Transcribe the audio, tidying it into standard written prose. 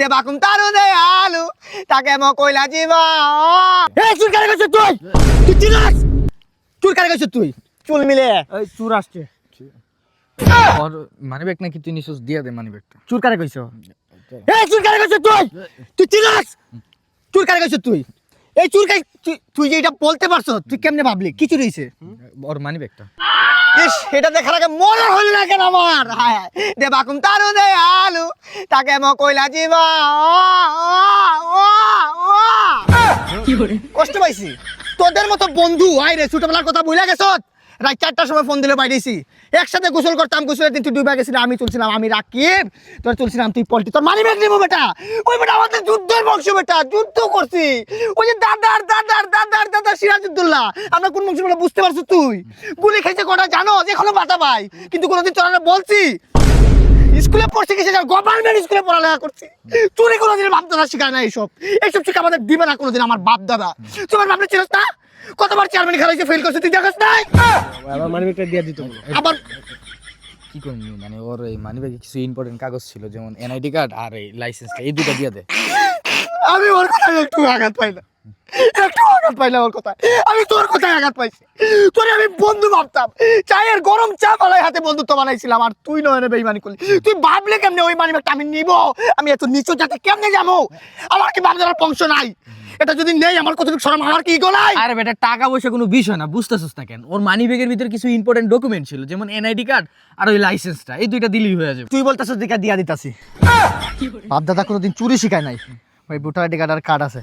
দেবাকুম তারু দে আলু তাকে ম কইলা জীবা এই চুল কারে গেছ তুই তুই চিনাস চুল কারে গেছ তুই চুল মিলে এই চুর আসছে और मानी बैग नाকি তুই নিছস দিয়া দে মানি ব্যাগটা চুল কারে গেছ এই চুল কারে গেছ তুই তুই চিনাস চুল কারে গেছ তুই এই চুল কাই তুই যে এটা বলতে পারছ তুই কেমনে ভাবলি কিছু রইছে और মানি ব্যাগটা ইস এটা দেখার আগে মনে হল না কেন আমার হায় হায় দেবাকুম তারু দে আলু তাকে ম কইলা জীবা কষ্ট পাইছি তোদের মতো বন্ধু আই রে ছোটবেলার কথা ভুলে গেছ রাত 4টার সময় ফোন দিলে বাইরেছি একসাথে গোসল করতাম গোসলের দিন তুই ডুবে গেছিলাম আমি চলছিলাম আমি রাকিব তোর চলছিলাম তুই পল্টি তোর মানি ব্যাগ নিবো বেটা ওই বেটা আমাদের যুদ্ধের বংশ বেটা যুদ্ধ করছি ওই যে দাদার সিরাজউদ্দৌলা আমরা কোন বংশ বলে বুঝতে পারছিস তুই গুলি খেয়েছে কটা জানো এখনো বাতা পাই কিন্তু কোনোদিন তোরা বলছি স্কুলে পড়ছি কি গভর্নমেন্ট স্কুলে পড়ালেখা করছি চুরি কোনোদিন বাপ দাদা শিখায় না এইসব শিক্ষা আমাদের দিবে না কোনোদিন আমার বাপ দাদা তোমার বাপরে চিনস না কতবার চেয়ারম্যান খেলাইছে ফেল করছে তুই দেখাস নাই আমার মানি ব্যাগটা দিয়ে দিত আবার কি করবি মানে ওর এই মানি ব্যাগে কিছু ইম্পর্টেন্ট কাগজ ছিল যেমন এনআইডি কার্ড আর এই লাইসেন্সটা এই দুটো দিয়ে দে আমি ওর কথায় একটু আঘাত পাইলাম ওর কথায় আমি তোর কথায় আঘাত পাইছি তোরে আমি বন্ধু ভাবতাম চায়ের গরম চা বালাই হাতে বন্ধুত্ব বানাইছিলাম আর তুই নয় বেইমানি করলি তুই ভাবলে কেমনে ওই মানি ব্যাগটা আমি নিব আমি এত নিচু যাতে কেমনে যাবো আমার কি বাপ দাদার বংশ নাই এটা যদি নেই আমার কতটুকু শরম আমার কি গলাই আরে বেটা টাকা পয়সা কোনো বিষয় না বুঝতেছস না কেন ওর মানি ব্যাগের ভিতরে কিছু ইম্পর্টেন্ট ডকুমেন্ট ছিল যেমন এনআইডি কার্ড আর ওই লাইসেন্সটা এই দুইটা দিলেই হয়ে যাবে তুই বলতেছিস দিকা দিয়া দিতাছি বাপ দাদা কোনোদিন চুরি শিখায় নাই ওই ভোটার আইডি কার্ড আর কার্ড আছে